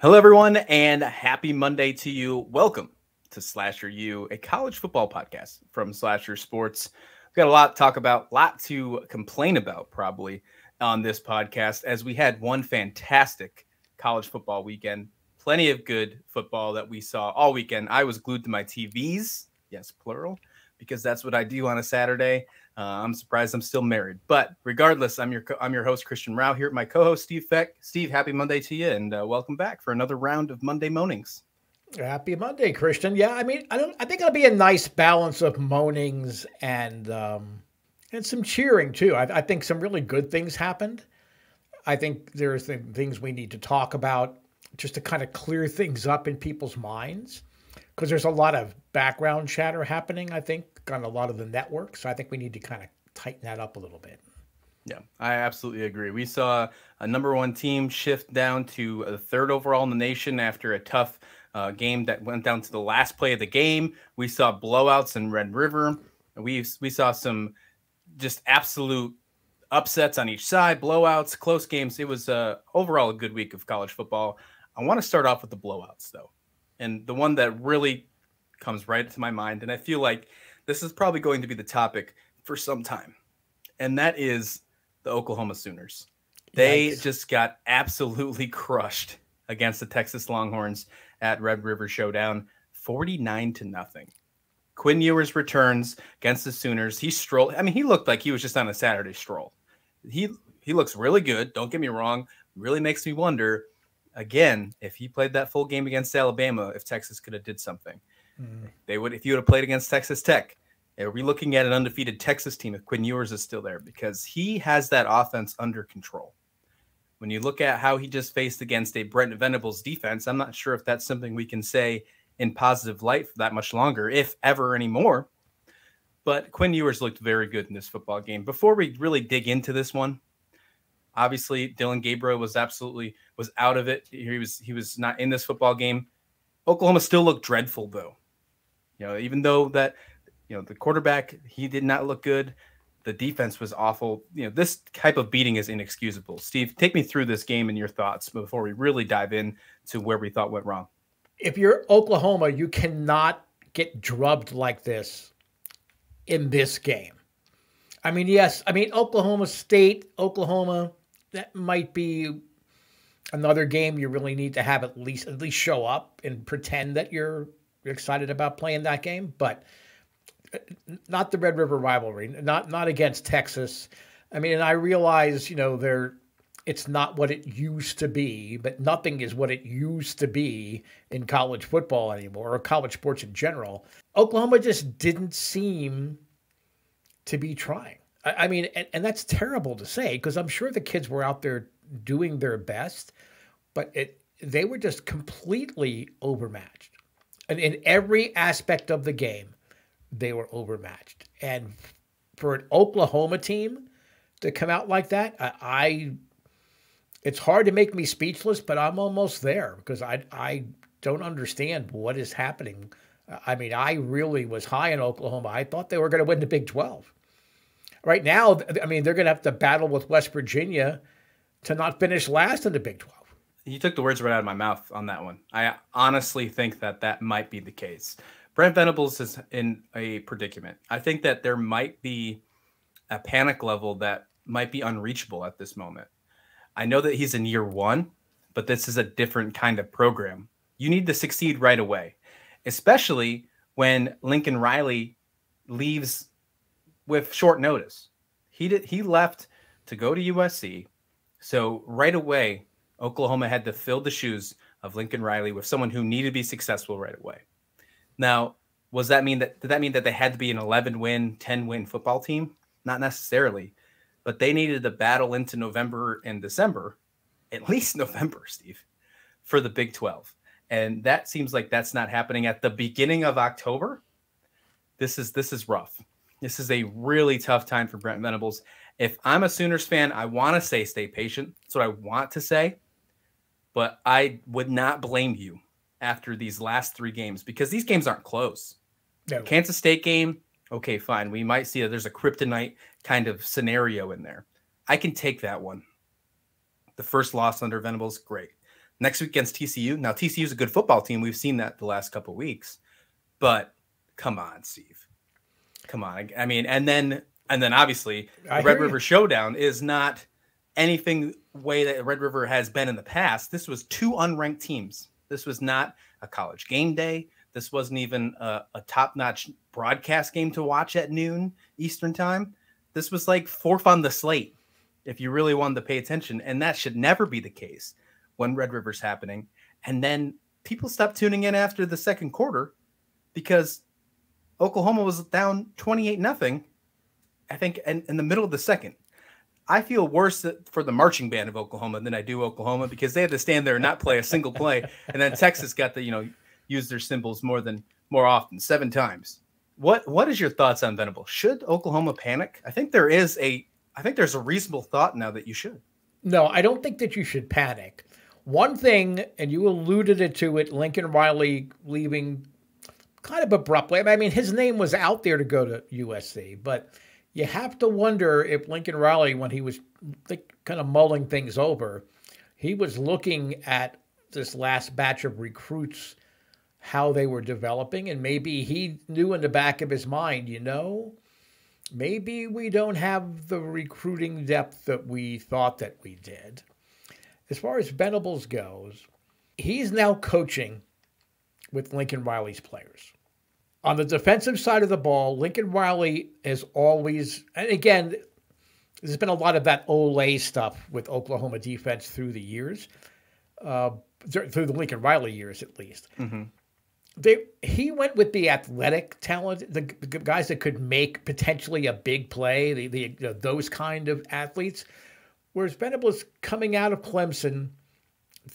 Hello, everyone, and happy Monday to you. Welcome to SlasherU, a college football podcast from Slasher Sports. We've got a lot to talk about, a lot to complain about probably on this podcast, as we had one fantastic college football weekend. Plenty of good football that we saw all weekend. I was glued to my TVs, yes, plural, because that's what I do on a Saturday. I'm surprised I'm still married, but regardless, I'm your host, Christian Rao, here with my co-host, Steve Feck. Steve, happy Monday to you, and welcome back for another round of Monday Moanings. Happy Monday, Christian. Yeah, I think it'll be a nice balance of moanings and some cheering too. I think some really good things happened. I think there's things we need to talk about just to kind of clear things up in people's minds, because there's a lot of background chatter happening, I think, on a lot of the networks. So I think we need to kind of tighten that up a little bit. Yeah, I absolutely agree. We saw a number one team shift down to a third overall in the nation after a tough game that went down to the last play of the game. We saw blowouts in Red River. We saw some just absolute upsets on each side, blowouts, close games. It was overall a good week of college football. I want to start off with the blowouts, though. And the one that really comes right to my mind, and I feel like this is probably going to be the topic for some time, and that is the Oklahoma Sooners. They just got absolutely crushed against the Texas Longhorns at Red River Showdown, 49-0. Quinn Ewers returns against the Sooners. He strolled. I mean, he looked like he was just on a Saturday stroll. He looks really good. Don't get me wrong. Really makes me wonder, again, if he played that full game against Alabama, if Texas could have did something. They would, if you would have played against Texas Tech. Are we looking at an undefeated Texas team if Quinn Ewers is still there? Because he has that offense under control. When you look at how he just faced against a Brent Venables defense, I'm not sure if that's something we can say in positive light for that much longer, if ever anymore. But Quinn Ewers looked very good in this football game. Before we really dig into this one, obviously Dylan Gabriel was out of it. He was not in this football game. Oklahoma still looked dreadful, though. Even though that, the quarterback, he did not look good. The defense was awful. This type of beating is inexcusable. Steve, take me through this game and your thoughts before we really dive in to where we thought went wrong. If you're Oklahoma, you cannot get drubbed like this in this game. I mean, yes. I mean, Oklahoma State, Oklahoma, that might be another game you really need to have at least show up and pretend that you're excited about playing that game, but not the Red River rivalry, not against Texas. I mean, and I realize, it's not what it used to be, but nothing is what it used to be in college football anymore, or college sports in general. Oklahoma just didn't seem to be trying. I mean, and that's terrible to say, because I'm sure the kids were out there doing their best, but they were just completely overmatched. And in every aspect of the game, they were overmatched. And for an Oklahoma team to come out like that, it's hard to make me speechless, but I'm almost there, because I don't understand what is happening. I mean, I really was high in Oklahoma. I thought they were going to win the Big 12. Right now, I mean, they're going to have to battle with West Virginia to not finish last in the Big 12. You took the words right out of my mouth on that one. I honestly think that might be the case. Brent Venables is in a predicament. I think that there might be a panic level that might be unreachable at this moment. I know that he's in year one, but this is a different kind of program. You need to succeed right away, especially when Lincoln Riley leaves with short notice. He left to go to USC. So right away, Oklahoma had to fill the shoes of Lincoln Riley with someone who needed to be successful right away. Now, did that mean that they had to be an 11-win, 10-win football team? Not necessarily, but they needed to battle into November and December, at least November, Steve, for the Big 12. And that seems like that's not happening at the beginning of October. This is rough. This is a really tough time for Brent Venables. If I'm a Sooners fan, I want to say stay patient. That's what I want to say. But I would not blame you after these last three games, because these games aren't close. No. Kansas State game, okay, fine. We might see that there's a kryptonite kind of scenario in there. I can take that one. The first loss under Venables, great. Next week against TCU. Now, TCU is a good football team. We've seen that the last couple of weeks. But come on, Steve. Come on. I mean, and then obviously the Red River Showdown is not anything way that Red River has been in the past. This was 2 unranked teams. This was not a college game day. This wasn't even a top-notch broadcast game to watch at noon Eastern time. This was like 4th on the slate if you really wanted to pay attention. And that should never be the case when Red River's happening. And then people stopped tuning in after the second quarter because Oklahoma was down 28-0, I think, in the middle of the second. I feel worse for the marching band of Oklahoma than I do Oklahoma because they had to stand there and not play a single play. And then Texas got to, use their symbols more often, 7 times. What is your thoughts on Venable? Should Oklahoma panic? I think there's a reasonable thought now that you should. No, I don't think that you should panic. One thing, and you alluded to it, Lincoln Riley leaving kind of abruptly. I mean, his name was out there to go to USC, but you have to wonder if Lincoln Riley, when he was kind of mulling things over, he was looking at this last batch of recruits, how they were developing, and maybe he knew in the back of his mind, maybe we don't have the recruiting depth that we thought that we did. As far as Venables goes, he's now coaching with Lincoln Riley's players. On the defensive side of the ball, Lincoln Riley has always, and again, there's been a lot of that Olay stuff with Oklahoma defense through the years, through the Lincoln Riley years at least. Mm-hmm. He went with the athletic talent, the guys that could make potentially a big play, those kind of athletes. Whereas Venables coming out of Clemson,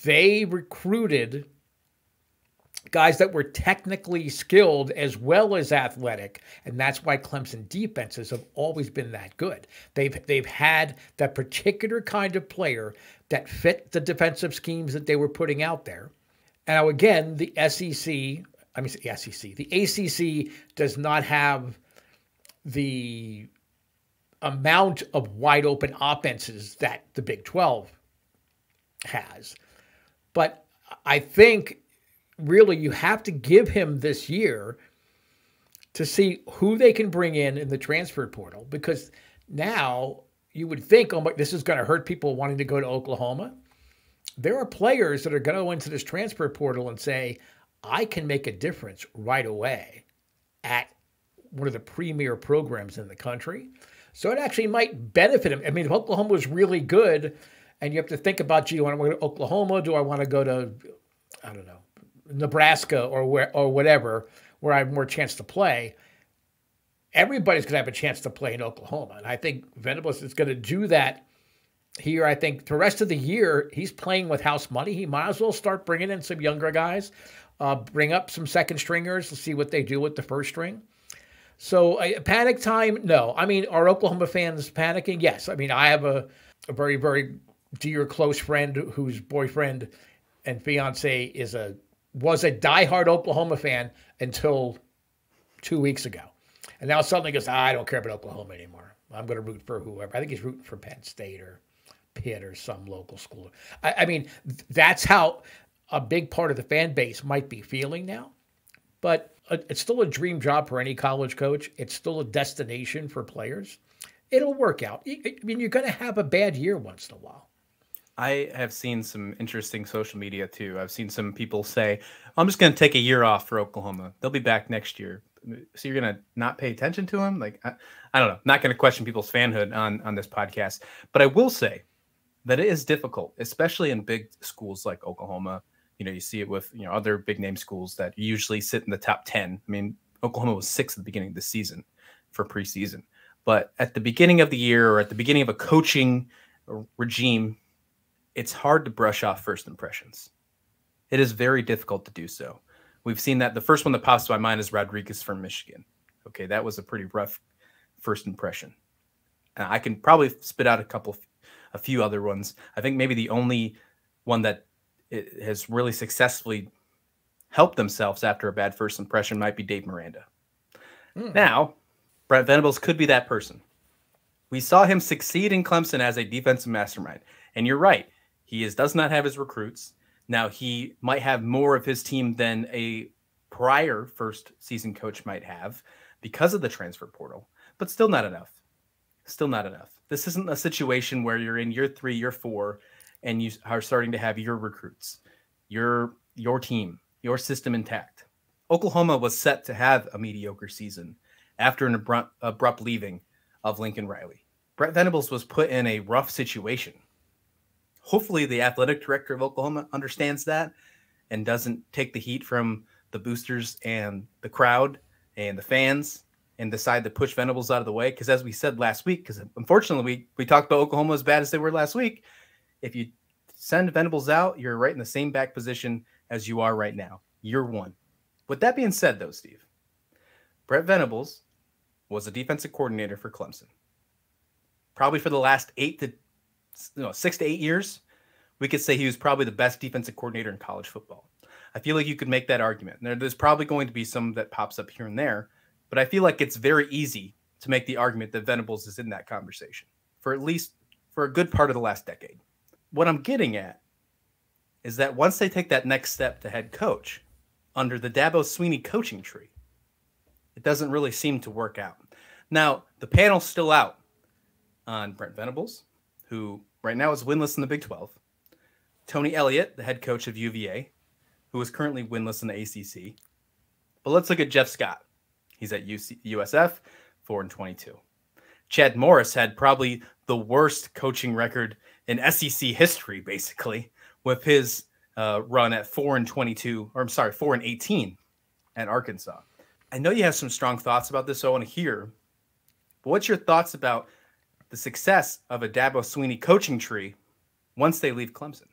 they recruited guys that were technically skilled as well as athletic, and that's why Clemson defenses have always been that good. They've had that particular kind of player that fit the defensive schemes that they were putting out there. And now again, the ACC does not have the amount of wide open offenses that the Big 12 has. But I think really you have to give him this year to see who they can bring in the transfer portal, because now you would think, oh, this is going to hurt people wanting to go to Oklahoma. There are players that are going to go into this transfer portal and say, I can make a difference right away at one of the premier programs in the country. So it actually might benefit him. I mean, if Oklahoma was really good, and you have to think about, do I want to go to Oklahoma? Do I want to go to, I don't know, Nebraska or whatever, where I have more chance to play? Everybody's going to have a chance to play in Oklahoma. And I think Venables is going to do that here. I think the rest of the year, he's playing with house money. He might as well start bringing in some younger guys, bring up some second stringers to see what they do with the first string. So panic time? No. I mean, are Oklahoma fans panicking? Yes. I mean, I have a very, very dear close friend whose boyfriend and fiance was a diehard Oklahoma fan until 2 weeks ago. And now suddenly goes, I don't care about Oklahoma anymore. I'm going to root for whoever. I think he's rooting for Penn State or Pitt or some local school. I mean, that's how a big part of the fan base might be feeling now. But it's still a dream job for any college coach. It's still a destination for players. It'll work out. I mean, you're going to have a bad year once in a while. I have seen some interesting social media too. I've seen some people say, I'm just going to take a year off for Oklahoma. They'll be back next year. So you're going to not pay attention to them? Like, I don't know. Not going to question people's fanhood on this podcast. But I will say that it is difficult, especially in big schools like Oklahoma. You see it with other big name schools that usually sit in the top 10. I mean, Oklahoma was 6th at the beginning of the season for preseason. But at the beginning of the year, or at the beginning of a coaching regime, it's hard to brush off first impressions. It is very difficult to do so. We've seen that. The first one that pops to my mind is Rodriguez from Michigan. Okay, that was a pretty rough first impression. I can probably spit out a few other ones. I think maybe the only one that it has really successfully helped themselves after a bad first impression might be Dave Miranda. Now, Brent Venables could be that person. We saw him succeed in Clemson as a defensive mastermind. And you're right. He does not have his recruits. Now, he might have more of his team than a prior first season coach might have because of the transfer portal, but still not enough. Still not enough. This isn't a situation where you're in year 3, year 4, and you are starting to have your recruits, your team, your system intact. Oklahoma was set to have a mediocre season after an abrupt leaving of Lincoln Riley. Brett Venables was put in a rough situation. Hopefully the athletic director of Oklahoma understands that and doesn't take the heat from the boosters and the crowd and the fans and decide to push Venables out of the way. Because as we said last week, because unfortunately we talked about Oklahoma as bad as they were last week, if you send Venables out, you're right in the same back position as you are right now, year 1. With that being said, though, Steve, Brett Venables was a defensive coordinator for Clemson. Probably for the last 6 to 8 years, we could say he was probably the best defensive coordinator in college football. I feel like you could make that argument. There's probably going to be some that pops up here and there, but I feel like it's very easy to make the argument that Venables is in that conversation for at least for a good part of the last decade. What I'm getting at is that once they take that next step to head coach under the Dabo Swinney coaching tree, it doesn't really seem to work out. Now, the panel's still out on Brent Venables, who right now is winless in the Big 12. Tony Elliott, the head coach of UVA, who is currently winless in the ACC. But let's look at Jeff Scott. He's at USF, 4-22. Chad Morris had probably the worst coaching record in SEC history, basically, with his run at 4-22, or I'm sorry, 4-18 at Arkansas. I know you have some strong thoughts about this, so I want to hear. But what's your thoughts about the success of a Dabo Swinney coaching tree once they leave Clemson?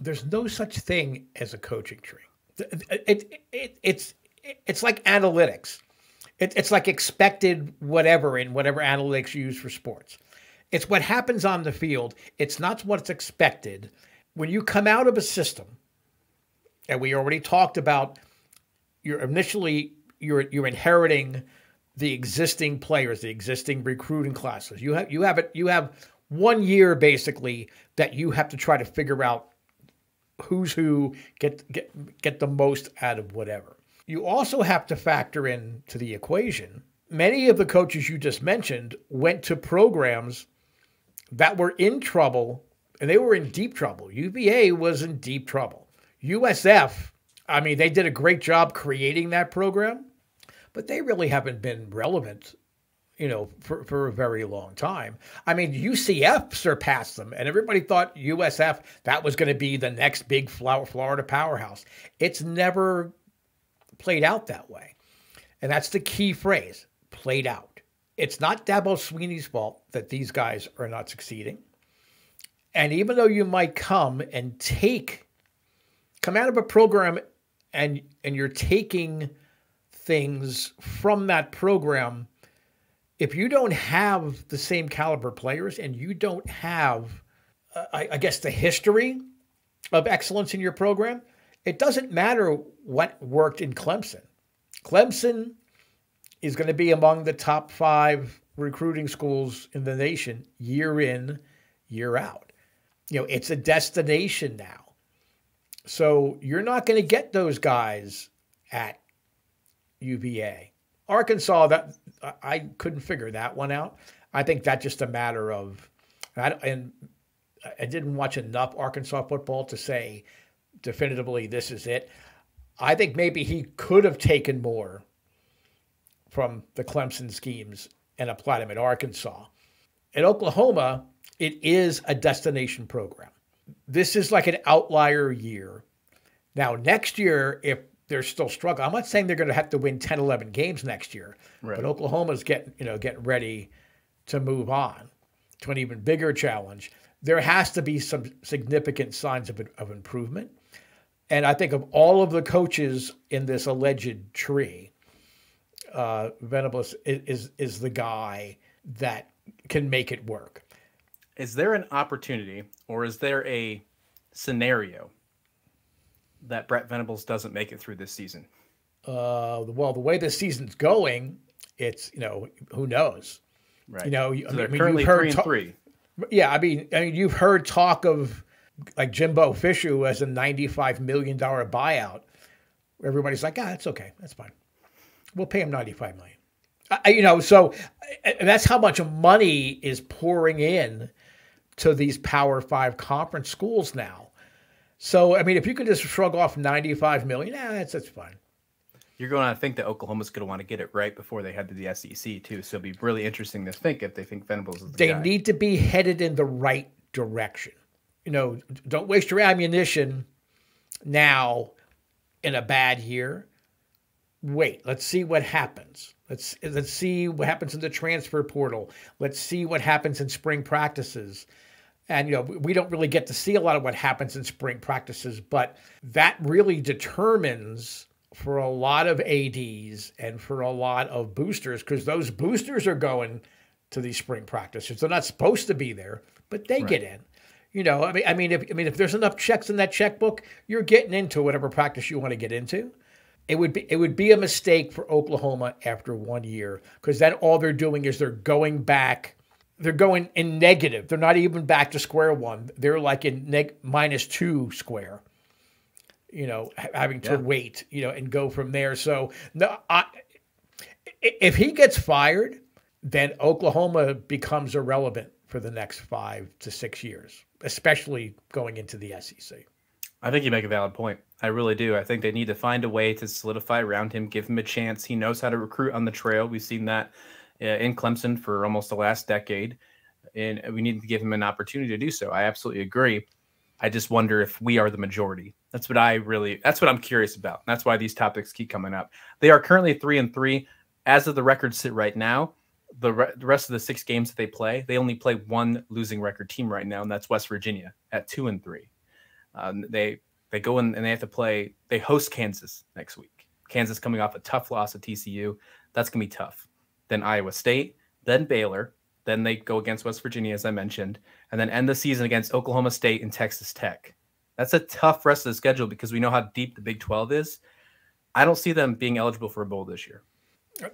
There's no such thing as a coaching tree. It's like analytics. It's like expected whatever in whatever analytics you use for sports. It's what happens on the field. It's not what's expected. When you come out of a system, and we already talked about, you're inheriting the existing players, the existing recruiting classes. You have 1 year basically that you have to try to figure out who's who, get the most out of whatever. You also have to factor in to the equation. Many of the coaches you just mentioned went to programs that were in trouble, and they were in deep trouble. UVA was in deep trouble. USF, I mean, they did a great job creating that program, but they really haven't been relevant, for a very long time. I mean, UCF surpassed them, and everybody thought USF, that was going to be the next big Florida powerhouse. It's never played out that way. And that's the key phrase, played out. It's not Dabo Swinney's fault that these guys are not succeeding. And even though you might come out of a program and you're taking things from that program, if you don't have the same caliber players and you don't have, I guess, the history of excellence in your program, it doesn't matter what worked in Clemson. Clemson is going to be among the top 5 recruiting schools in the nation year in, year out. It's a destination now. So you're not going to get those guys at UVA. Arkansas, that I couldn't figure that one out. I think that's just a matter of, and I didn't watch enough Arkansas football to say definitively this is it. I think maybe he could have taken more from the Clemson schemes and applied them at Arkansas. At Oklahoma, it is a destination program. This is like an outlier year. Now, next year, if they're still struggling, I'm not saying they're going to have to win 10, 11 games next year, right, but Oklahoma's getting ready to move on to an even bigger challenge. There has to be some significant signs of improvement. And I think of all of the coaches in this alleged tree, Venables is the guy that can make it work. Is there an opportunity, or is there a scenario that Brett Venables doesn't make it through this season? Well, the way this season's going, it's, who knows? Right. They're currently 3-3. Yeah, I mean, you've heard talk of like Jimbo Fisher, who has a $95 million buyout. Everybody's like, that's okay. That's fine. We'll pay him $95 million. So that's how much money is pouring in to these Power 5 conference schools now. So, I mean, if you could just shrug off $95 million, that's fine. You're going to think that Oklahoma's going to want to get it right before they head to the SEC, too. So it'd be really interesting to think if they think Venables is the guy. They need to be headed in the right direction. Don't waste your ammunition now in a bad year. Wait, let's see what happens. Let's see what happens in the transfer portal. Let's see what happens in spring practices. And, we don't really get to see a lot of what happens in spring practices, but that really determines for a lot of ADs and for a lot of boosters, because those boosters are going to these spring practices. They're not supposed to be there, but they get in. If there's enough checks in that checkbook, you're getting into whatever practice you want to get into. It would be a mistake for Oklahoma after 1 year, because then all they're doing is they're going back. They're going in negative. They're not even back to square one. They're like in -2 square. Having to wait, and go from there. So no, if he gets fired, then Oklahoma becomes irrelevant for the next 5 to 6 years, especially going into the SEC. I think you make a valid point. I really do. I think they need to find a way to solidify around him, give him a chance. He knows how to recruit on the trail. We've seen that in Clemson for almost the last decade, and we need to give him an opportunity to do so. I absolutely agree. I just wonder if we are the majority. That's what I'm curious about. That's why these topics keep coming up. They are currently 3-3. As of the records sit right now, the rest of the 6 games that they only play one losing record team right now, and that's West Virginia at 2-3. They go in and they host Kansas next week. Kansas coming off a tough loss at TCU. That's going to be tough. Then Iowa State, then Baylor. Then they go against West Virginia, as I mentioned, and then end the season against Oklahoma State and Texas Tech. That's a tough rest of the schedule because we know how deep the Big 12 is. I don't see them being eligible for a bowl this year.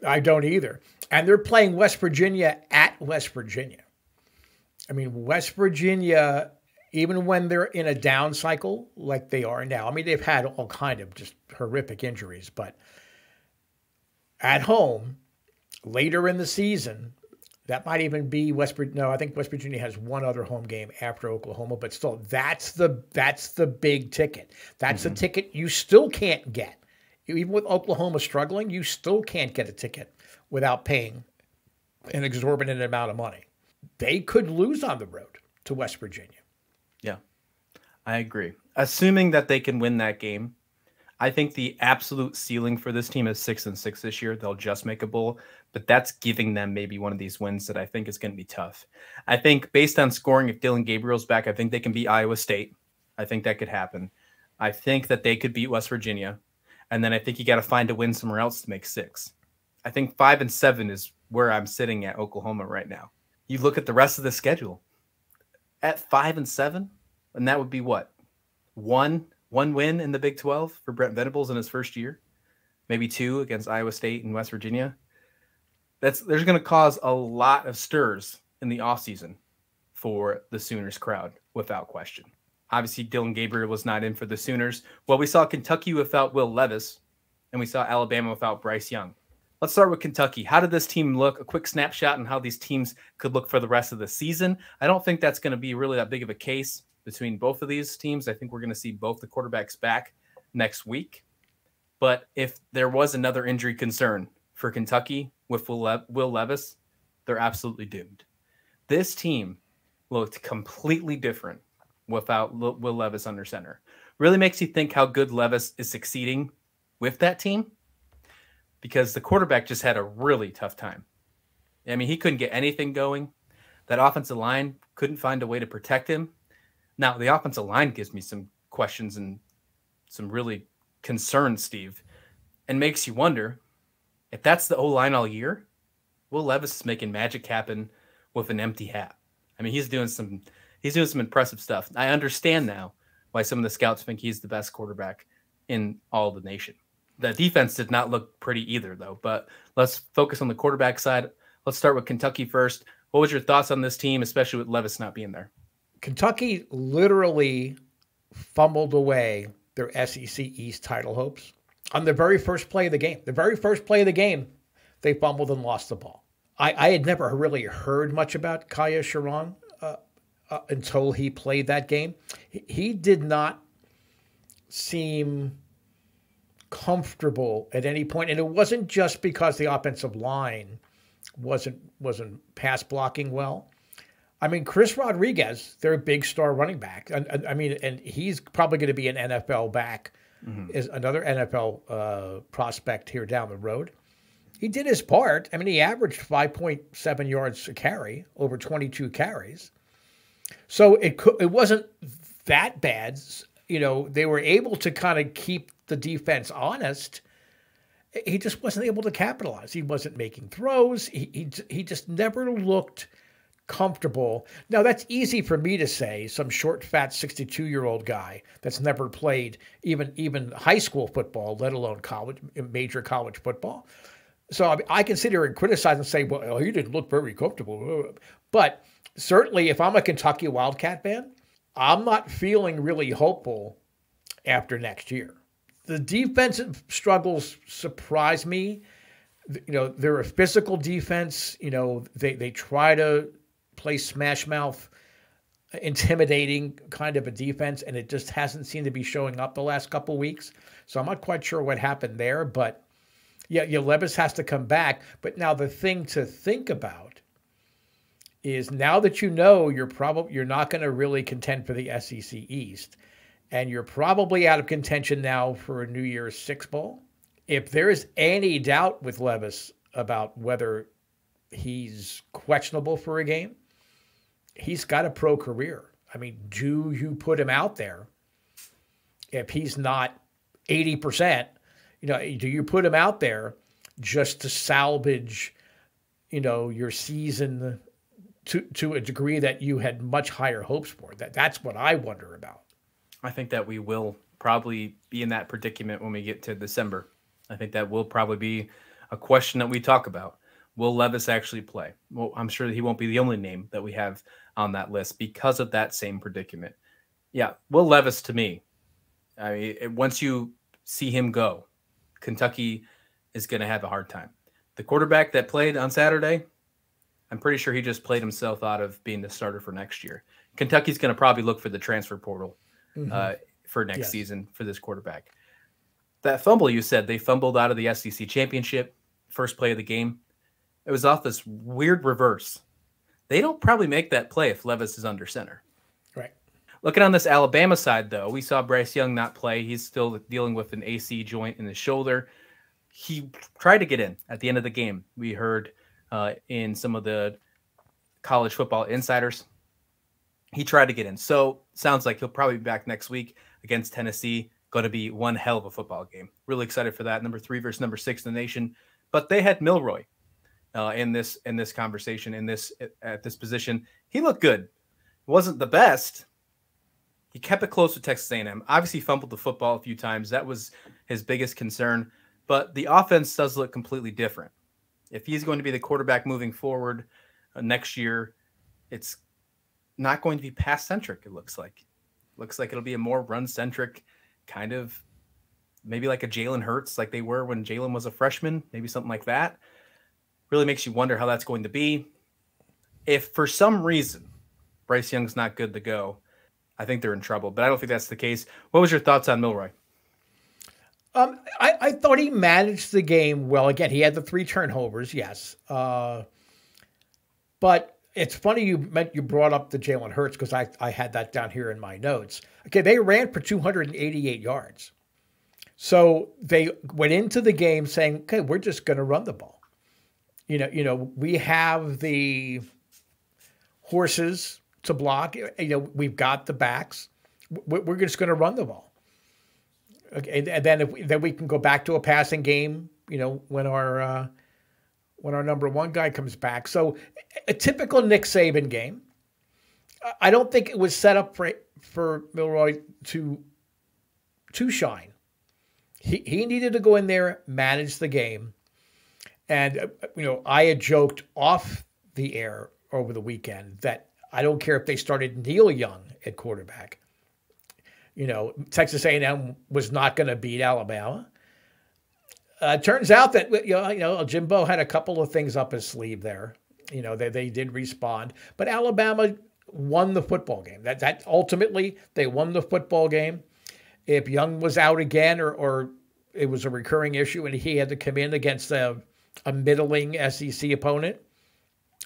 I don't either. And they're playing West Virginia at West Virginia. West Virginia, even when they're in a down cycle like they are now, they've had all kind of just horrific injuries, but at home, later in the season, that might even be West Virginia. No, I think West Virginia has one other home game after Oklahoma, but still, that's the big ticket. That's the ticket you still can't get. Even with Oklahoma struggling, you still can't get a ticket without paying an exorbitant amount of money. They could lose on the road to West Virginia. Yeah, I agree. Assuming that they can win that game, I think the absolute ceiling for this team is 6-6 this year. They'll just make a bowl, but that's giving them maybe one of these wins that I think is going to be tough. I think based on scoring, if Dylan Gabriel's back, I think they can beat Iowa State. I think that could happen. I think that they could beat West Virginia. And then I think you got to find a win somewhere else to make 6. I think 5-7 is where I'm sitting at Oklahoma right now. You look at the rest of the schedule at 5-7, and that would be what? One win in the Big 12 for Brent Venables in his first year, maybe 2 against Iowa State and West Virginia. There's going to cause a lot of stirs in the offseason for the Sooners crowd, without question. Obviously, Dylan Gabriel was not in for the Sooners. Well, we saw Kentucky without Will Levis, and we saw Alabama without Bryce Young. Let's start with Kentucky. How did this team look? A quick snapshot on how these teams could look for the rest of the season. I don't think that's going to be really that big of a case between both of these teams. I think we're going to see both the quarterbacks back next week. But if there was another injury concern for Kentucky with Will Levis, they're absolutely doomed. This team looked completely different without Will Levis under center. Really makes you think how good Levis is succeeding with that team, because the quarterback just had a really tough time. He couldn't get anything going. That offensive line couldn't find a way to protect him. Now, the offensive line gives me some questions and some really concerns, Steve, and makes you wonder if that's the O-line all year. Will Levis is making magic happen with an empty hat. He's doing some impressive stuff. I understand now why some of the scouts think he's the best quarterback in all the nation. The defense did not look pretty either, though. But let's focus on the quarterback side. Let's start with Kentucky first. What was your thoughts on this team, especially with Levis not being there? Kentucky literally fumbled away their SEC East title hopes on the very first play of the game. The very first play of the game, they fumbled and lost the ball. I had never really heard much about Kaya Sharon until he played that game. He did not seem comfortable at any point, and it wasn't just because the offensive line wasn't pass blocking well. I mean, Chris Rodriguez, their big star running back, and he's probably going to be an NFL back, is another NFL prospect here down the road. He did his part. I mean, he averaged 5.7 yards a carry over 22 carries. So it wasn't that bad. You know, they were able to kind of keep the defense honest. He just wasn't able to capitalize. He wasn't making throws. He just never looked comfortable. Now, that's easy for me to say, some short, fat 62-year-old guy that's never played even high school football, let alone major college football. So I can sit here and criticize and say, well, he didn't look very comfortable. But certainly if I'm a Kentucky Wildcat fan, I'm not feeling really hopeful after next year. The defensive struggles surprise me. You know, they're a physical defense. You know, they try to play smash mouth, intimidating kind of a defense, and it just hasn't seemed to be showing up the last couple of weeks. So I'm not quite sure what happened there, but yeah, Levis has to come back. But now the thing to think about is now that you know you're not going to really contend for the SEC East, and you're probably out of contention now for a New Year's Six Bowl. If there is any doubt with Levis about whether he's questionable for a game, he's got a pro career. I mean, do you put him out there if he's not 80%? You know, do you put him out there just to salvage, you know, your season to a degree that you had much higher hopes for? That's what I wonder about. I think that we will probably be in that predicament when we get to December. I think that will probably be a question that we talk about. Will Levis actually play? Well, I'm sure that he won't be the only name that we have on that list because of that same predicament. Yeah, Will Levis, to me, I mean, once you see him go, Kentucky is going to have a hard time. The quarterback that played on Saturday, I'm pretty sure he just played himself out of being the starter for next year. Kentucky's going to probably look for the transfer portal for next season for this quarterback. That fumble you said, they fumbled out of the SEC championship, first play of the game. It was off this weird reverse. They don't probably make that play if Levis is under center. Right. Looking on this Alabama side, though, we saw Bryce Young not play. He's still dealing with an AC joint in his shoulder. He tried to get in at the end of the game. We heard in some of the college football insiders, he tried to get in. So sounds like he'll probably be back next week against Tennessee. Going to be one hell of a football game. Really excited for that. Number 3 versus number 6 in the nation. But they had Milroy in this conversation, at this position. He looked good. Wasn't the best. He kept it close with Texas A&M. Obviously fumbled the football a few times. That was his biggest concern. But the offense does look completely different. If he's going to be the quarterback moving forward next year, it's not going to be pass-centric, it looks like. Looks like it'll be a more run-centric kind of, maybe like a Jalen Hurts, like they were when Jalen was a freshman, maybe something like that. Really makes you wonder how that's going to be. If for some reason Bryce Young's not good to go, I think they're in trouble, but I don't think that's the case. What was your thoughts on Milroy? I thought he managed the game well. Again, he had the 3 turnovers, yes. But it's funny you brought up the Jalen Hurts because I had that down here in my notes. Okay, they ran for 288 yards. So they went into the game saying, okay, we're just going to run the ball. You know, we have the horses to block. You know, we've got the backs. We're just going to run the ball. Okay, and then we can go back to a passing game. You know, when our number 1 guy comes back. So a typical Nick Saban game. I don't think it was set up for Milroy to shine. He needed to go in there, manage the game. And, you know, I had joked off the air over the weekend that I don't care if they started Neil Young at quarterback. Texas A&M was not going to beat Alabama. Turns out that Jimbo had a couple of things up his sleeve there. They did respond, but Alabama won the football game. That ultimately they won the football game. If Young was out again, or it was a recurring issue, and he had to come in against a middling SEC opponent,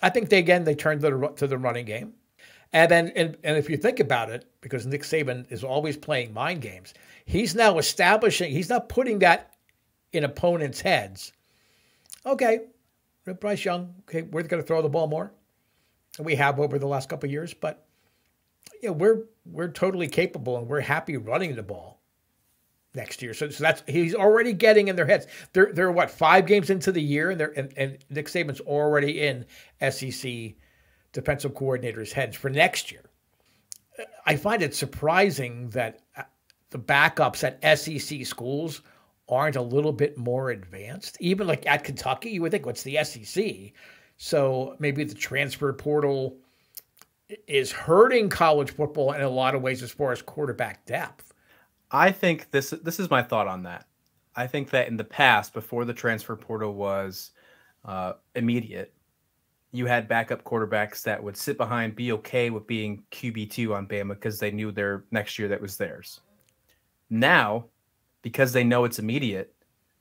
I think they turned to the running game. And then, and if you think about it, because Nick Saban is always playing mind games, he's now he's not putting that in opponents' heads. Okay, Bryce Young, okay, we're going to throw the ball more. And we have over the last couple of years, but we're totally capable, and we're happy running the ball next year. So that's, he's already getting in their heads. They're what, 5 games into the year, and Nick Saban's already in SEC defensive coordinators' heads for next year. I find it surprising that the backups at SEC schools aren't a little bit more advanced. Even like at Kentucky, you would think, what's the SEC? So maybe the transfer portal is hurting college football in a lot of ways as far as quarterback depth. I think this is my thought on that. I think that in the past, before the transfer portal was immediate, you had backup quarterbacks that would sit behind, be okay with being QB2 on Bama because they knew their next year that was theirs. Now, because they know it's immediate,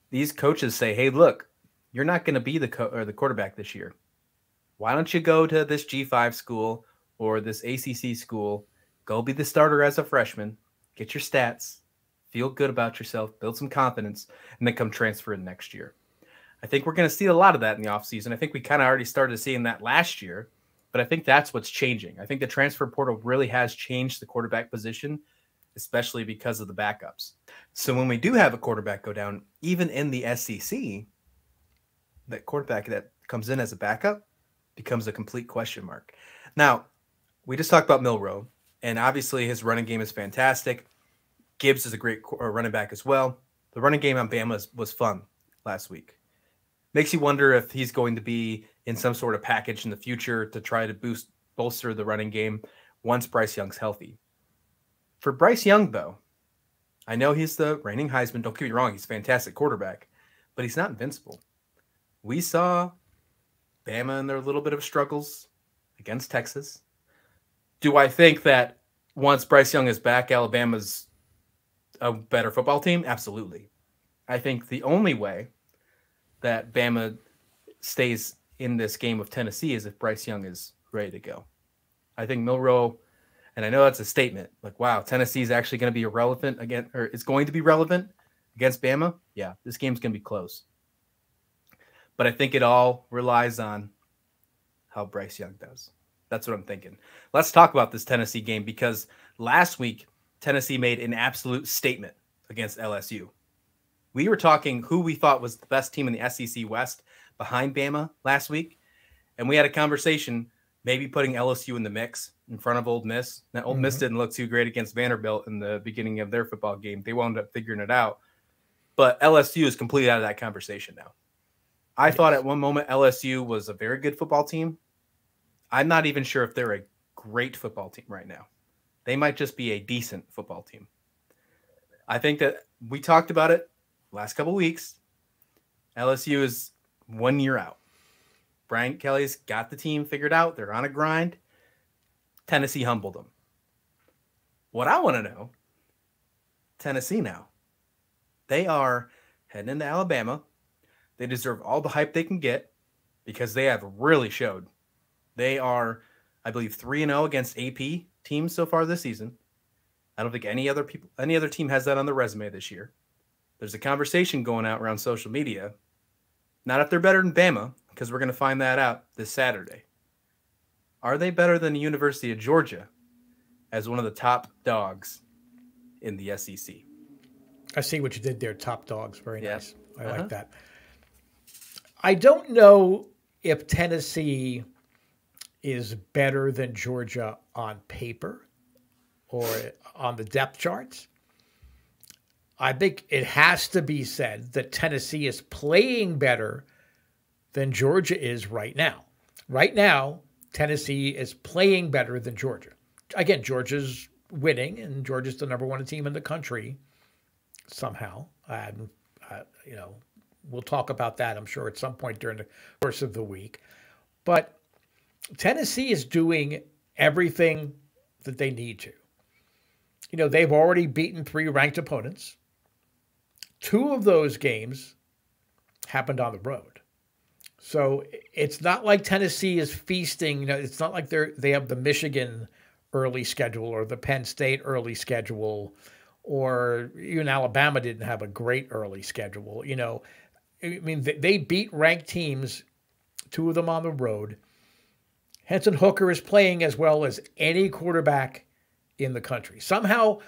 these coaches say, hey, look, you're not going to be the quarterback this year. Why don't you go to this G5 school or this ACC school, go be the starter as a freshman, get your stats, feel good about yourself, build some confidence, and then come transfer in next year. I think we're going to see a lot of that in the offseason. I think we kind of already started seeing that last year, but I think that's what's changing. I think the transfer portal really has changed the quarterback position, especially because of the backups. So when we do have a quarterback go down, even in the SEC, that quarterback that comes in as a backup becomes a complete question mark. Now, we just talked about Milroe, and obviously his running game is fantastic. Gibbs is a great running back as well. The running game on Bama was fun last week. Makes you wonder if he's going to be in some sort of package in the future to try to bolster the running game once Bryce Young's healthy. For Bryce Young, though, I know he's the reigning Heisman. Don't get me wrong, he's a fantastic quarterback, but he's not invincible. We saw Bama in their little bit of struggles against Texas. Do I think that once Bryce Young is back, Alabama's a better football team? Absolutely. I think the only way that Bama stays in this game with Tennessee is if Bryce Young is ready to go. I think Milroe, and I know that's a statement, like, wow, Tennessee's actually going to be irrelevant again, or it's going to be relevant against Bama. Yeah, this game's going to be close. But I think it all relies on how Bryce Young does. That's what I'm thinking. Let's talk about this Tennessee game, because last week, Tennessee made an absolute statement against LSU. We were talking who we thought was the best team in the SEC West behind Bama last week, and we had a conversation maybe putting LSU in the mix in front of Ole Miss. Now, Ole Miss didn't look too great against Vanderbilt in the beginning of their football game. They wound up figuring it out. But LSU is completely out of that conversation now. I thought at one moment LSU was a very good football team. I'm not even sure if they're a great football team right now. They might just be a decent football team. I think that we talked about it last couple of weeks. LSU is 1 year out. Brian Kelly's got the team figured out. They're on a grind. Tennessee humbled them. What I want to know, Tennessee now. They are heading into Alabama. They deserve all the hype they can get because they have really showed. They are, I believe, 3-0 against AP teams so far this season. I don't think any other team has that on their resume this year. There's a conversation going out around social media. Not if they're better than Bama, because we're going to find that out this Saturday. Are they better than the University of Georgia as one of the top dogs in the SEC? I see what you did there, top dogs. Very nice. I like that. I don't know if Tennessee is better than Georgia on paper or on the depth charts. I think it has to be said that Tennessee is playing better than Georgia is right now. Right now, Tennessee is playing better than Georgia. Again, Georgia's winning, and Georgia's the number one team in the country somehow. You know, we'll talk about that, I'm sure, at some point during the course of the week. But Tennessee is doing everything that they need to. You know, they've already beaten 3 ranked opponents. 2 of those games happened on the road. So it's not like Tennessee is feasting. You know, it's not like they have the Michigan early schedule or the Penn State early schedule, or even Alabama didn't have a great early schedule. You know, I mean, they beat ranked teams, 2 of them on the road. Hendon Hooker is playing as well as any quarterback in the country. Somehow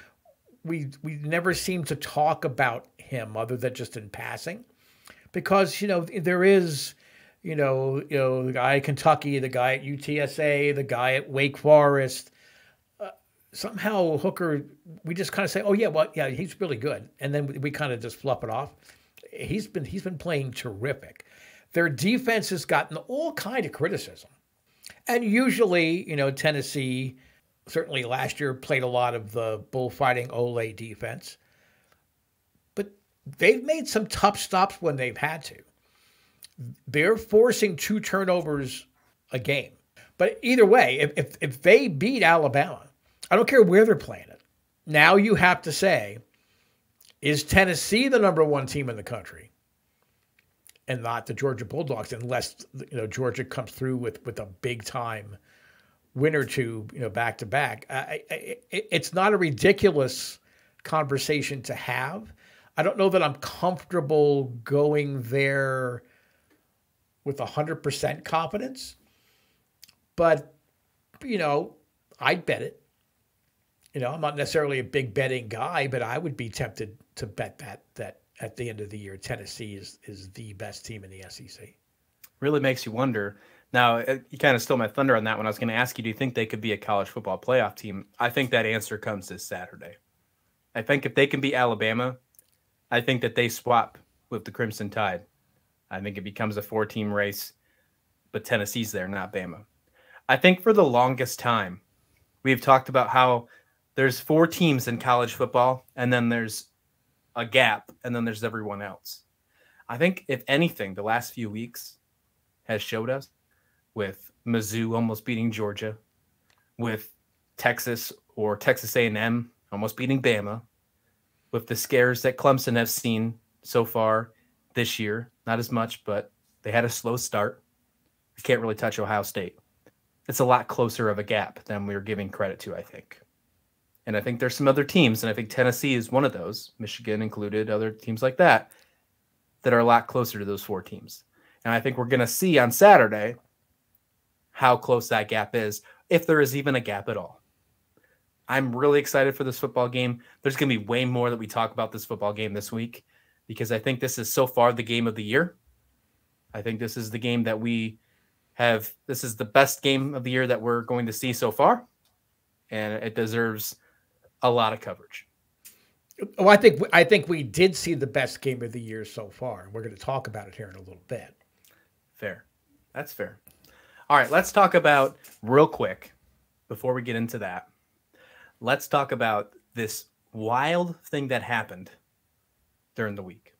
we never seem to talk about him other than just in passing, because, you know, there is, you know, the guy at Kentucky, the guy at UTSA, the guy at Wake Forest. Somehow Hooker, we just kind of say, oh yeah, well, yeah, he's really good, and then we kind of just fluff it off. He's been playing terrific. Their defense has gotten all kind of criticism, and usually, you know, Tennessee certainly last year played a lot of the bullfighting Ole defense, but they've made some tough stops when they've had to. They're forcing 2 turnovers a game, but either way, if they beat Alabama, I don't care where they're playing it. Now you have to say, is Tennessee the number 1 team in the country and not the Georgia Bulldogs, unless, you know, Georgia comes through with a big time win or 2, you know, back to back. It's not a ridiculous conversation to have. I don't know that I'm comfortable going there with 100% confidence, but, you know, I'd bet it. You know, I'm not necessarily a big betting guy, but I would be tempted to bet that at the end of the year, Tennessee is the best team in the SEC. Really makes you wonder. Now, you kind of stole my thunder on that one. I was going to ask you, do you think they could be a college football playoff team? I think that answer comes this Saturday. I think if they can beat Alabama, I think that they swap with the Crimson Tide. I think it becomes a 4-team race, but Tennessee's there, not Bama. I think for the longest time, we've talked about how there's 4 teams in college football, and then there's a gap, and then there's everyone else. I think, if anything, the last few weeks has showed us, with Mizzou almost beating Georgia, with Texas or Texas A&M almost beating Bama, with the scares that Clemson have seen so far this year. Not as much, but they had a slow start. I can't really touch Ohio State. It's a lot closer of a gap than we were giving credit to, I think. And I think there's some other teams, and I think Tennessee is one of those, Michigan included, other teams like that are a lot closer to those 4 teams. And I think we're going to see on Saturday how close that gap is, if there is even a gap at all. I'm really excited for this football game. There's going to be way more that we talk about this football game this week, because I think this is so far the game of the year. I think this is the game that we have. This is the best game of the year that we're going to see so far, and it deserves a lot of coverage. Oh, I think we did see the best game of the year so far. We're going to talk about it here in a little bit. Fair. That's fair. All right, let's talk about, real quick, before we get into that, let's talk about this wild thing that happened during the week.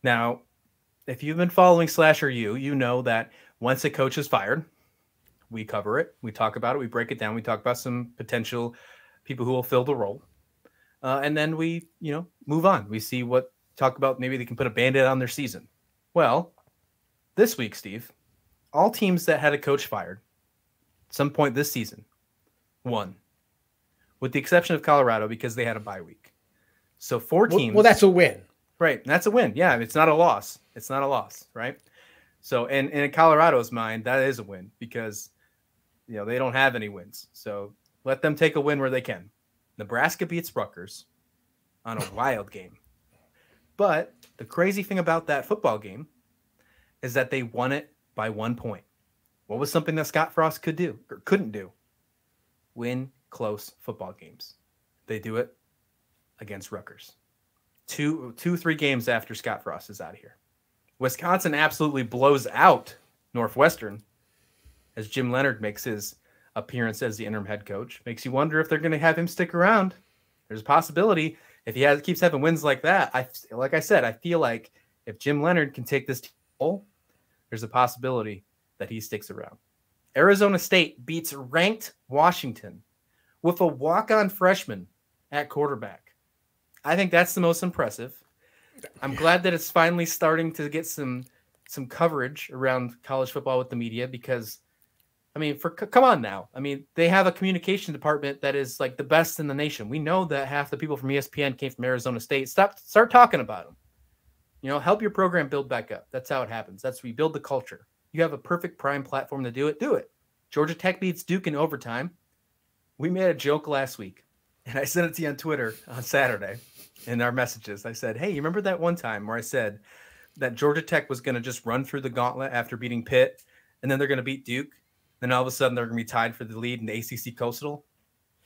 Now, if you've been following SlasherU, you know that once a coach is fired, we cover it, we talk about it, we break it down, we talk about some potential people who will fill the role. And then we, you know, move on. We see talk about maybe they can put a Band-Aid on their season. Well, this week, Steve, all teams that had a coach fired at some point this season won, with the exception of Colorado because they had a bye week. So 4 teams. Well, that's a win. Right. That's a win. Yeah. It's not a loss. It's not a loss. Right. So, and in Colorado's mind, that is a win because, you know, they don't have any wins. So let them take a win where they can. Nebraska beats Rutgers on a wild game. But the crazy thing about that football game is that they won it by 1 point. What was something that Scott Frost could do or couldn't do? Win close football games. They do it against Rutgers. 3 games after Scott Frost is out of here. Wisconsin absolutely blows out Northwestern. as Jim Leonhard makes his appearance as the interim head coach. Makes you wonder if they're going to have him stick around. There's a possibility if he keeps having wins like that. Like I said, I feel like if Jim Leonhard can take this team, there's a possibility that he sticks around. Arizona State beats ranked Washington with a walk-on freshman at quarterback. I think that's the most impressive. I'm glad that it's finally starting to get some coverage around college football with the media because, I mean, come on now. I mean, they have a communication department that is like the best in the nation. We know that half the people from ESPN came from Arizona State. Start talking about them. You know, help your program build back up. That's how it happens. That's we build the culture. You have a perfect prime platform to do it. Do it. Georgia Tech beats Duke in overtime. We made a joke last week, and I sent it to you on Twitter on Saturday in our messages. I said, hey, you remember that one time where I said that Georgia Tech was going to just run through the gauntlet after beating Pitt, and then they're going to beat Duke? Then all of a sudden they're going to be tied for the lead in the ACC Coastal?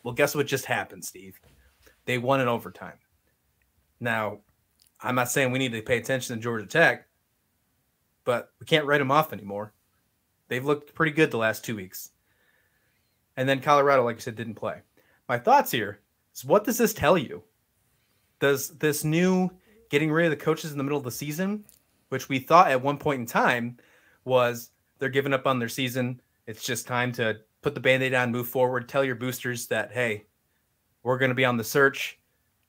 Well, guess what just happened, Steve? They won in overtime. Now, I'm not saying we need to pay attention to Georgia Tech, but we can't write them off anymore. They've looked pretty good the last 2 weeks. And then Colorado, like I said, didn't play. My thoughts here is, what does this tell you? Does this new getting rid of the coaches in the middle of the season, which we thought at one point in time was they're giving up on their season, it's just time to put the Band-Aid on, move forward, tell your boosters that, hey, we're going to be on the search,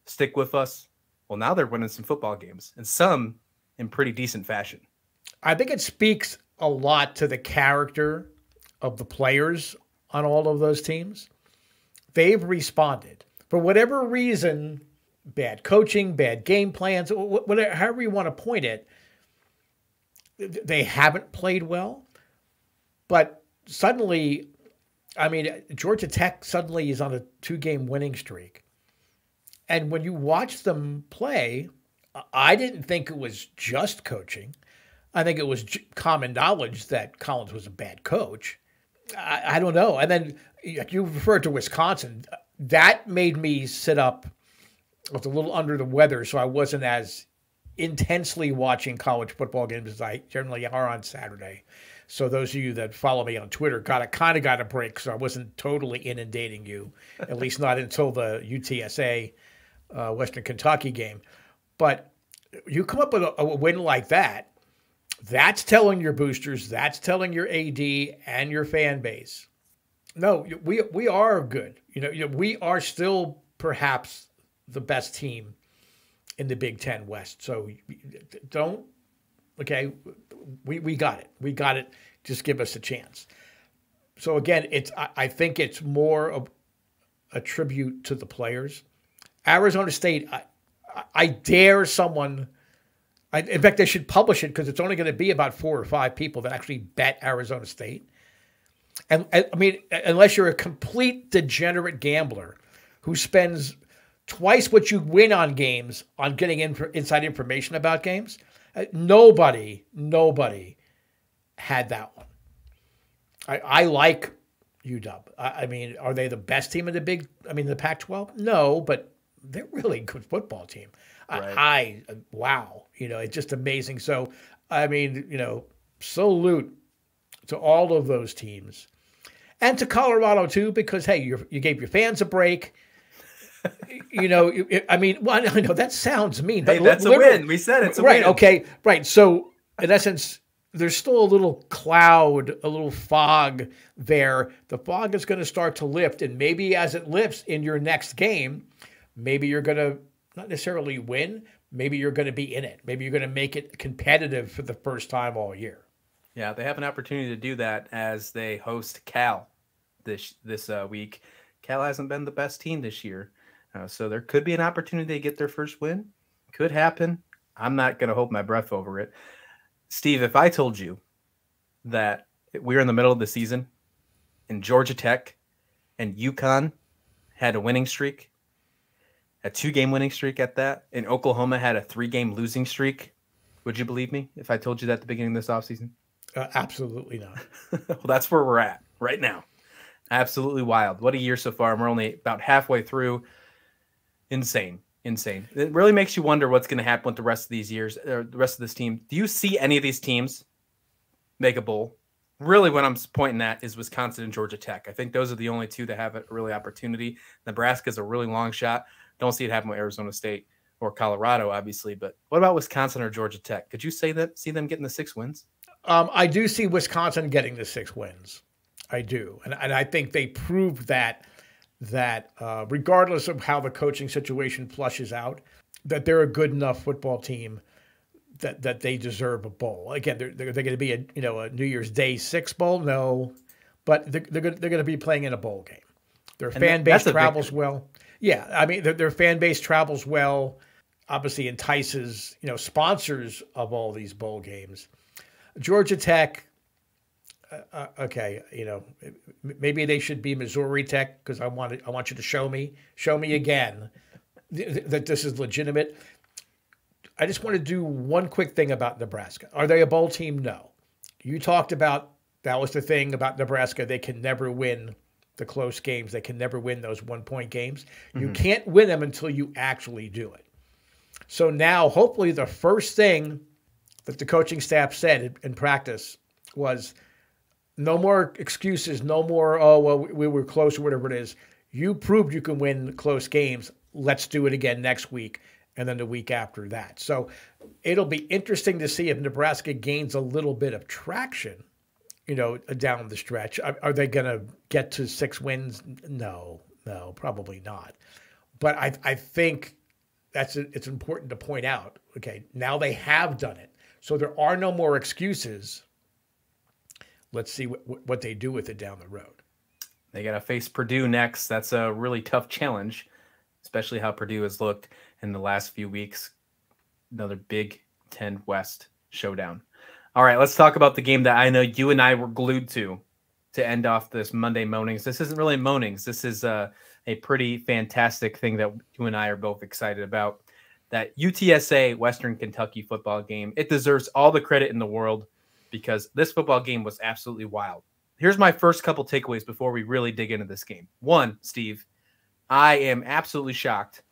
stick with us. Well, now they're winning some football games, and some in pretty decent fashion. I think it speaks a lot to the character of the players on all of those teams. They've responded. For whatever reason, bad coaching, bad game plans, whatever, however you want to point it, they haven't played well. But suddenly, I mean, Georgia Tech suddenly is on a 2-game winning streak. And when you watch them play, I didn't think it was just coaching. I think it was common knowledge that Collins was a bad coach. I don't know. And then you referred to Wisconsin. That made me sit up. I was a little under the weather, so I wasn't as intensely watching college football games as I generally are on Saturday. So those of you that follow me on Twitter kind of got a break, so I wasn't totally inundating you, at least not until the UTSA Western Kentucky game. But you come up with a win like that, that's telling your boosters, that's telling your AD and your fan base, no, we are good. You know, we are still perhaps the best team in the Big Ten West. So don't, okay, we got it. We got it. Just give us a chance. So again, I think it's more of a tribute to the players. Arizona State, I dare someone. In fact, they should publish it because it's only going to be about 4 or 5 people that actually bet Arizona State. And I mean, unless you're a complete degenerate gambler who spends twice what you win on games on getting inside information about games, nobody had that one. I like UW. I mean, are they the best team in the Pac-12? No, but they're really a good football team. Right. Wow, it's just amazing. So, I mean, salute to all of those teams, and to Colorado too, because hey, you gave your fans a break. I mean, well, I know that sounds mean, but hey, that's a win. We said it's a right, win. Okay, right. So, in essence, there's still a little cloud, a little fog there. The fog is going to start to lift, and maybe as it lifts in your next game, maybe you're going to not necessarily win. Maybe you're going to be in it. Maybe you're going to make it competitive for the first time all year. Yeah, they have an opportunity to do that as they host Cal this week. Cal hasn't been the best team this year, so there could be an opportunity to get their first win. Could happen. I'm not going to hold my breath over it. Steve, if I told you that we're in the middle of the season and Georgia Tech and UConn had a winning streak, a 2-game winning streak at that, and Oklahoma had a 3-game losing streak, would you believe me if I told you that at the beginning of this offseason? Absolutely not. Well, that's where we're at right now. Absolutely wild. What a year so far. And we're only about halfway through. Insane. It really makes you wonder what's going to happen with the rest of these years, or the rest of this team. Do you see any of these teams make a bowl? Really, what I'm pointing at is Wisconsin and Georgia Tech. I think those are the only two that have a really opportunity. Nebraska's a really long shot. Don't see it happen with Arizona State or Colorado, obviously. But what about Wisconsin or Georgia Tech? Could you see them getting the 6 wins? I do see Wisconsin getting the 6 wins. I do, and I think they proved that regardless of how the coaching situation flushes out, that they're a good enough football team that they deserve a bowl. Again, they're going to be a New Year's Day 6 bowl, no, but they're going to be playing in a bowl game. Their fan base travels well. Yeah, I mean their fan base travels well. Obviously entices sponsors of all these bowl games. Georgia Tech, okay, maybe they should be Missouri Tech because I want you to show me again that this is legitimate. I just want to do one quick thing about Nebraska. Are they a bowl team? No. You talked about that was the thing about Nebraska. They can never win the close games. They can never win those 1-point games. You can't win them until you actually do it. So now, hopefully, the first thing that the coaching staff said in practice was no more excuses, no more, oh, well, we were close or whatever it is. You proved you can win close games. Let's do it again next week and then the week after that. So it'll be interesting to see if Nebraska gains a little bit of traction, down the stretch. Are they going to get to 6 wins? No, probably not. But I think it's important to point out, okay, now they have done it. So there are no more excuses. Let's see what they do with it down the road. They got to face Purdue next. That's a really tough challenge, especially how Purdue has looked in the last few weeks. Another Big Ten West showdown. All right, let's talk about the game that I know you and I were glued to end off this Monday mornings. This isn't really mornings. This is a pretty fantastic thing that you and I are both excited about. That UTSA Western Kentucky football game. It deserves all the credit in the world because this football game was absolutely wild. Here's my first couple takeaways before we really dig into this game. One, Steve, I am absolutely shocked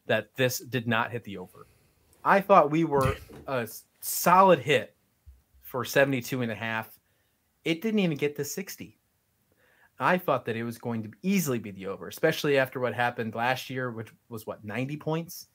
that this did not hit the over. I thought we were a solid hit for 72.5. It didn't even get to 60. I thought that it was going to easily be the over, especially after what happened last year, which was 90 points.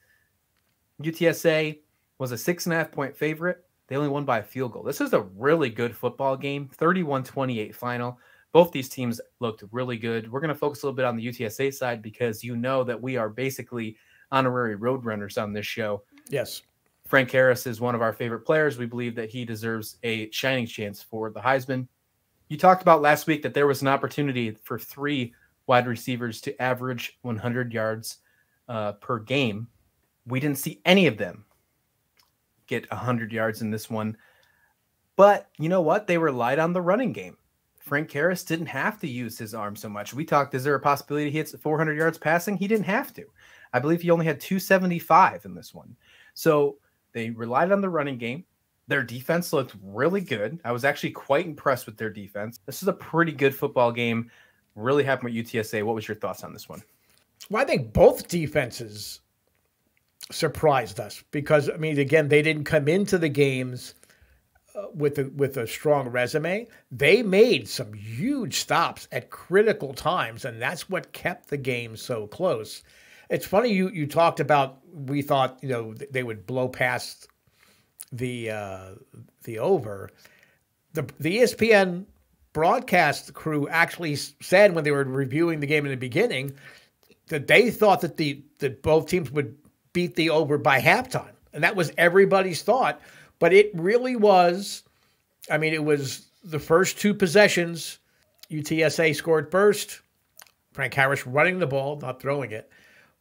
UTSA was a 6.5-point favorite. They only won by a field goal. This is a really good football game, 31-28 final. Both these teams looked really good. We're going to focus a little bit on the UTSA side because that we are basically honorary roadrunners on this show. Yes. Frank Harris is one of our favorite players. We believe that he deserves a shining chance for the Heisman. You talked about last week that there was an opportunity for 3 wide receivers to average 100 yards per game. We didn't see any of them get 100 yards in this one. But you know what? They relied on the running game. Frank Harris didn't have to use his arm so much. We talked, is there a possibility he hits 400 yards passing? He didn't have to. I believe he only had 275 in this one. So they relied on the running game. Their defense looked really good. I was actually quite impressed with their defense. This is a pretty good football game. Really happy with UTSA. What was your thoughts on this one? Well, I think both defenses surprised us because, I mean, again, they didn't come into the games with a strong resume. They made some huge stops at critical times, and that's what kept the game so close. It's funny you talked about, we thought they would blow past the over. The ESPN broadcast crew actually said when they were reviewing the game in the beginning that they thought that both teams would beat the over by halftime. And that was everybody's thought. But it really was, I mean, it was the first 2 possessions. UTSA scored first. Frank Harris running the ball, not throwing it.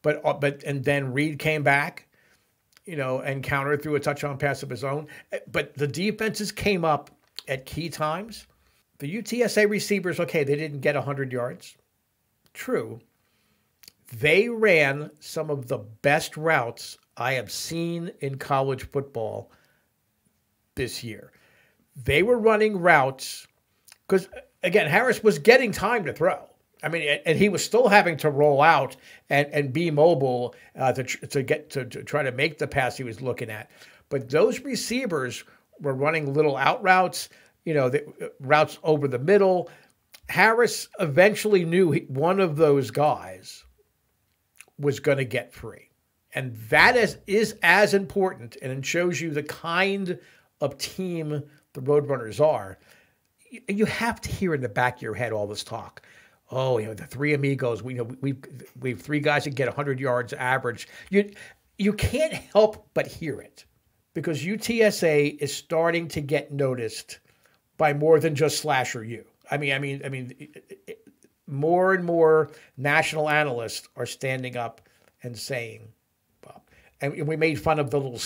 And then Reed came back, and countered through a touchdown pass of his own. But the defenses came up at key times. The UTSA receivers, okay, they didn't get 100 yards. True. They ran some of the best routes I have seen in college football this year. They were running routes because, again, Harris was getting time to throw. I mean, and he was still having to roll out and be mobile to try to make the pass he was looking at. But those receivers were running little out routes. the routes over the middle. Harris eventually knew one of those guys was going to get free. And that is as important, and it shows you the kind of team the Roadrunners are. You have to hear in the back of your head all this talk. Oh, the three amigos. We've three guys that get 100 yards average. You can't help but hear it because UTSA is starting to get noticed by more than just SlasherU. I mean, more and more national analysts are standing up and saying, and we made fun of the little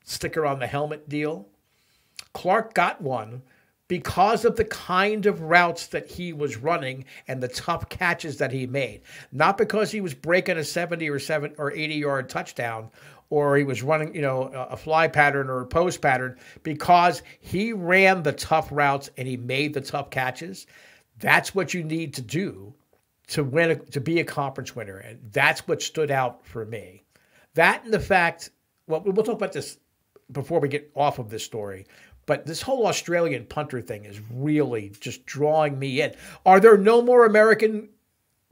sticker on the helmet deal. Clark got one because of the kind of routes that he was running and the tough catches that he made. Not because he was breaking a 70 or 80-yard touchdown or he was running, a fly pattern or a post pattern, because he ran the tough routes and he made the tough catches. That's what you need to do to win, to be a conference winner. And that's what stood out for me. That and the fact, well, we'll talk about this before we get off of this story, but this whole Australian punter thing is really just drawing me in. Are there no more American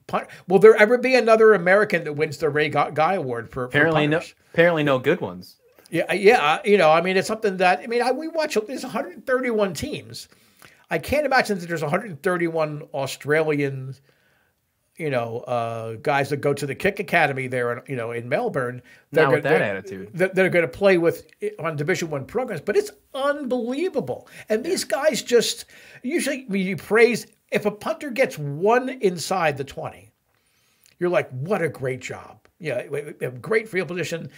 punters? Will there ever be another American that wins the Ray Guy Award for punters? Apparently no good ones. Yeah. It's something that, we watch, there's 131 teams. I can't imagine that there's 131 Australian guys that go to the Kick Academy there, in Melbourne. Not with that attitude. They're going to play on Division I programs, but it's unbelievable. And these guys just usually you praise if a punter gets one inside the 20, you're like, what a great job! Great field position.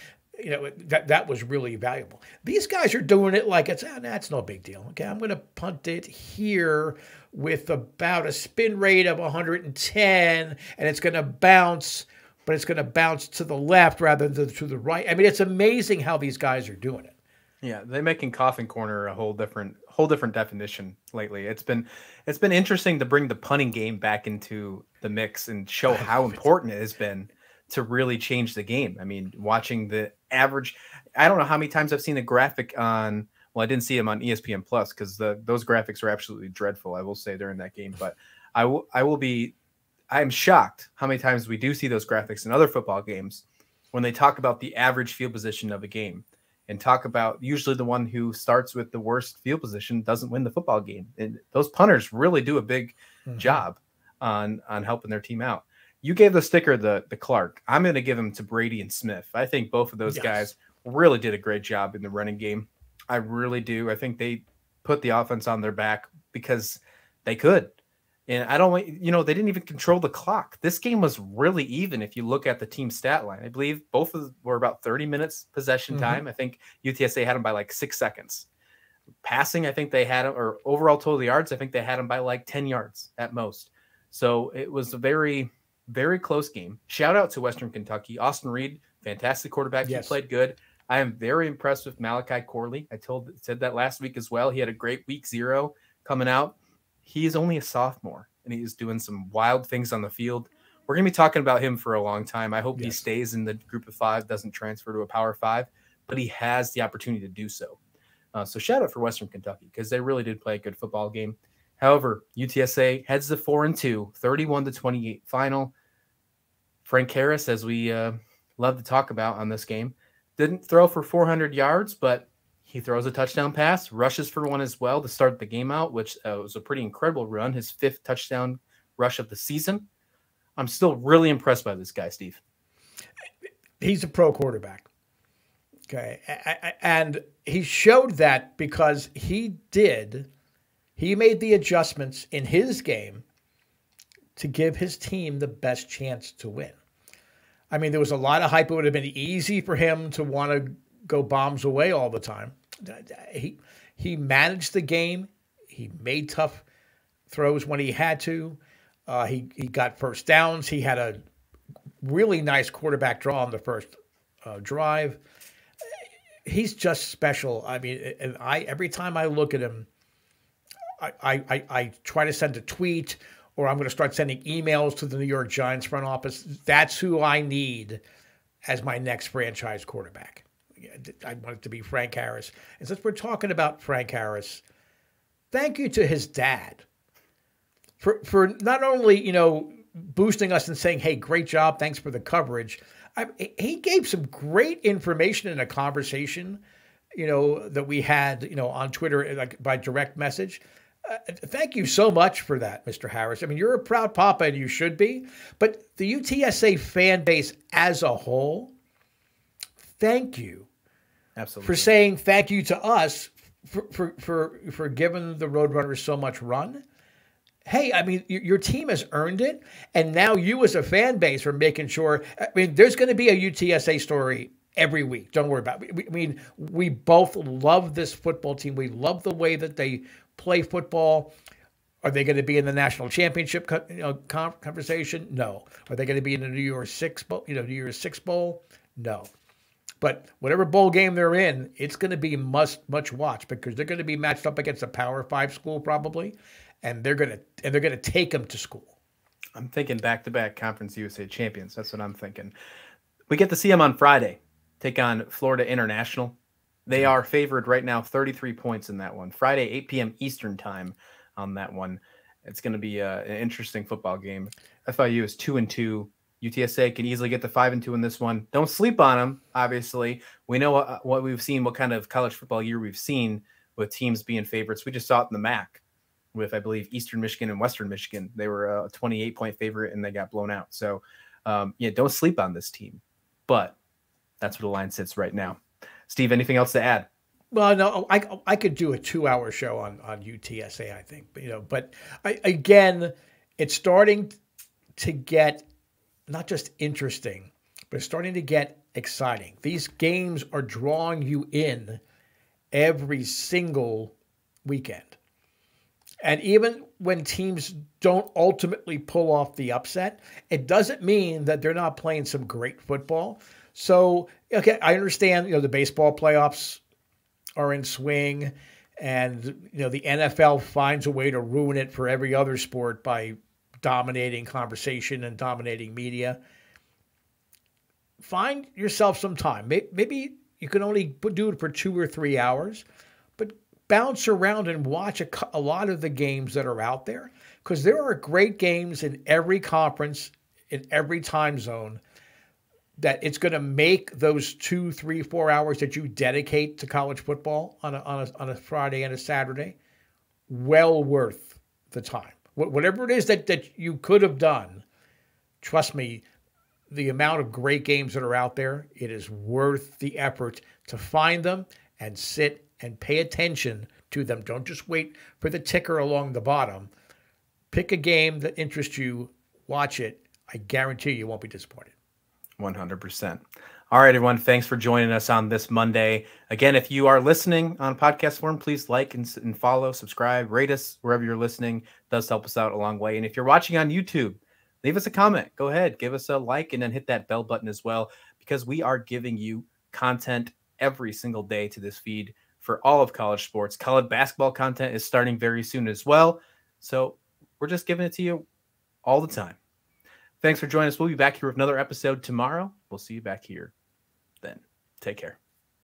That was really valuable. These guys are doing it like that's no big deal. Okay, I'm going to punt it here with about a spin rate of 110, and it's going to bounce, but it's going to bounce to the left rather than to the right. It's amazing how these guys are doing it. Yeah, they're making coffin corner a whole different definition lately. It's been interesting to bring the punting game back into the mix and show how important it has been to really change the game. Watching the average, I don't know how many times I've seen a graphic on, well, I didn't see them on ESPN Plus because those graphics were absolutely dreadful, I will say, during that game. But I'm shocked how many times we do see those graphics in other football games when they talk about the average field position of a game and talk about usually the one who starts with the worst field position doesn't win the football game. And those punters really do a big job on helping their team out. You gave the sticker the Clark. I'm going to give him to Brady and Smith. I think both of those guys really did a great job in the running game. I really do. I think they put the offense on their back because they could. And I don't want, they didn't even control the clock. This game was really even if you look at the team stat line. I believe both of them were about 30 minutes possession time. I think UTSA had them by like 6 seconds. Passing, I think they had them, or overall total yards, I think they had them by like 10 yards at most. So it was a very, very close game. Shout out to Western Kentucky. Austin Reed, fantastic quarterback. Yes. He played good. I am very impressed with Malachi Corley. Said that last week as well. He had a great week 0 coming out. He's only a sophomore, and he's doing some wild things on the field. We're going to be talking about him for a long time. I hope he stays in the group of 5, doesn't transfer to a Power 5, but he has the opportunity to do so. So shout out for Western Kentucky because they really did play a good football game. However, UTSA heads to 4-2, 31-28 final. Frank Harris, as we love to talk about on this game, didn't throw for 400 yards, but he throws a touchdown pass, rushes for one as well to start the game out, which was a pretty incredible run, his 5th touchdown rush of the season. I'm still really impressed by this guy, Steve. He's a pro quarterback. Okay. And he showed that because he made the adjustments in his game to give his team the best chance to win. There was a lot of hype. It would have been easy for him to want to go bombs away all the time. He managed the game. He made tough throws when he had to. He got first downs. He had a really nice quarterback draw on the first drive. He's just special. And every time I look at him, I try to send a tweet, or I'm going to start sending emails to the New York Giants front office. That's who I need as my next franchise quarterback. I want it to be Frank Harris. And since we're talking about Frank Harris, thank you to his dad for not only, boosting us and saying, hey, great job, thanks for the coverage. He gave some great information in a conversation, that we had, on Twitter, like by direct message. Thank you so much for that, Mr. Harris. I mean, you're a proud papa and you should be, but the UTSA fan base as a whole, thank you. Absolutely. For saying thank you to us for giving the Roadrunners so much run. Hey, I mean, your team has earned it, and now you as a fan base are making sure. I mean, there's going to be a UTSA story every week. Don't worry about it. I mean, we both love this football team. We love the way that they play football. Are they going to be in the national championship conversation? No. Are they going to be in the New Year's Six Bowl? New Year's Six Bowl? No. But whatever bowl game they're in, it's going to be much watch because they're going to be matched up against a Power 5 school probably, and they're going to take them to school. I'm thinking back-to-back Conference USA champions. That's what I'm thinking. We get to see them on Friday, take on Florida International. They are favored right now, 33 points in that one. Friday, 8 p.m. Eastern time on that one. It's going to be an interesting football game. FIU is 2-2. UTSA can easily get to 5-2 in this one. Don't sleep on them, obviously. We know what we've seen, what kind of college football year we've seen with teams being favorites. We just saw it in the MAC with, I believe, Eastern Michigan and Western Michigan. They were a 28-point favorite, and they got blown out. So, don't sleep on this team. But that's where the line sits right now. Steve, anything else to add? Well, no, I could do a 2-hour show on UTSA, I think. But again, it's starting to get not just interesting, but it's starting to get exciting. These games are drawing you in every single weekend. And even when teams don't ultimately pull off the upset, it doesn't mean that they're not playing some great football. So, okay, I understand, the baseball playoffs are in swing and, the NFL finds a way to ruin it for every other sport by dominating conversation and dominating media. Find yourself some time. Maybe you can only do it for 2 or 3 hours, but bounce around and watch a lot of the games that are out there, because there are great games in every conference, in every time zone, that it's going to make those 2, 3, 4 hours that you dedicate to college football on a Friday and a Saturday well worth the time. Whatever it is that you could have done, trust me, the amount of great games that are out there, it is worth the effort to find them and sit and pay attention to them. Don't just wait for the ticker along the bottom. Pick a game that interests you, watch it. I guarantee you won't be disappointed. 100%. All right, everyone. Thanks for joining us on this Monday. Again, if you are listening on podcast form, please like and follow, subscribe, rate us wherever you're listening. It does help us out a long way. And if you're watching on YouTube, leave us a comment. Go ahead, give us a like, and then hit that bell button as well, because we are giving you content every single day to this feed for all of college sports. College basketball content is starting very soon as well. So we're just giving it to you all the time. Thanks for joining us. We'll be back here with another episode tomorrow. We'll see you back here then. Take care.